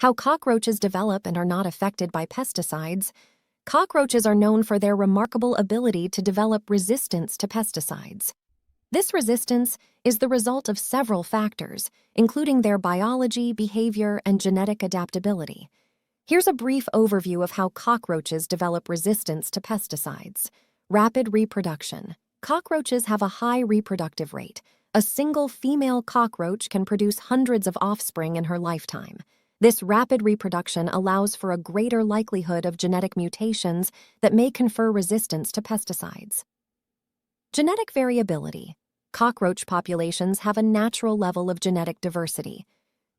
How cockroaches develop and are not affected by pesticides. Cockroaches are known for their remarkable ability to develop resistance to pesticides. This resistance is the result of several factors, including their biology, behavior, and genetic adaptability. Here's a brief overview of how cockroaches develop resistance to pesticides. Rapid reproduction. Cockroaches have a high reproductive rate. A single female cockroach can produce hundreds of offspring in her lifetime. This rapid reproduction allows for a greater likelihood of genetic mutations that may confer resistance to pesticides. Genetic variability. Cockroach populations have a natural level of genetic diversity.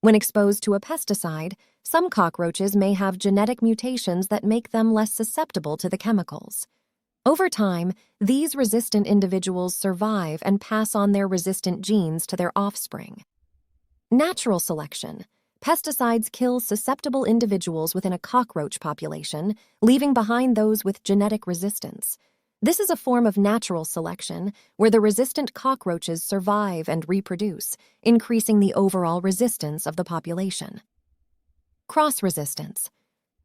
When exposed to a pesticide, some cockroaches may have genetic mutations that make them less susceptible to the chemicals. Over time, these resistant individuals survive and pass on their resistant genes to their offspring. Natural selection. Pesticides kill susceptible individuals within a cockroach population, leaving behind those with genetic resistance. This is a form of natural selection where the resistant cockroaches survive and reproduce, increasing the overall resistance of the population. Cross-resistance.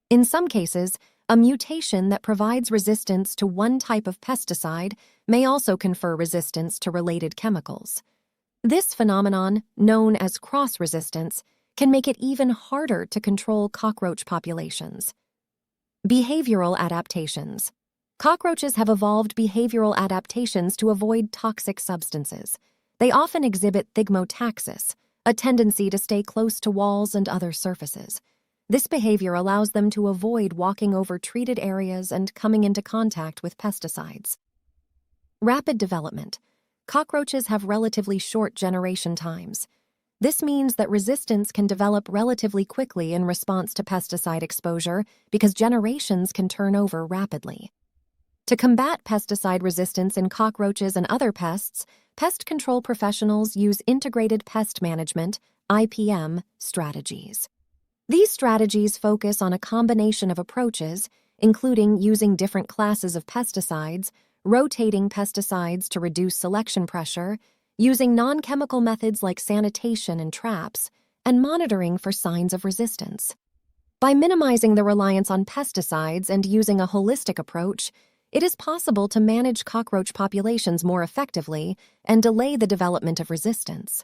In some cases, a mutation that provides resistance to one type of pesticide may also confer resistance to related chemicals. This phenomenon, known as cross-resistance, can make it even harder to control cockroach populations. Behavioral adaptations. Cockroaches have evolved behavioral adaptations to avoid toxic substances. They often exhibit thigmotaxis, a tendency to stay close to walls and other surfaces. This behavior allows them to avoid walking over treated areas and coming into contact with pesticides. Rapid development. Cockroaches have relatively short generation times. This means that resistance can develop relatively quickly in response to pesticide exposure because generations can turn over rapidly. To combat pesticide resistance in cockroaches and other pests, pest control professionals use integrated pest management, IPM, strategies. These strategies focus on a combination of approaches, including using different classes of pesticides, rotating pesticides to reduce selection pressure, using non-chemical methods like sanitation and traps, and monitoring for signs of resistance. By minimizing the reliance on pesticides and using a holistic approach, it is possible to manage cockroach populations more effectively and delay the development of resistance.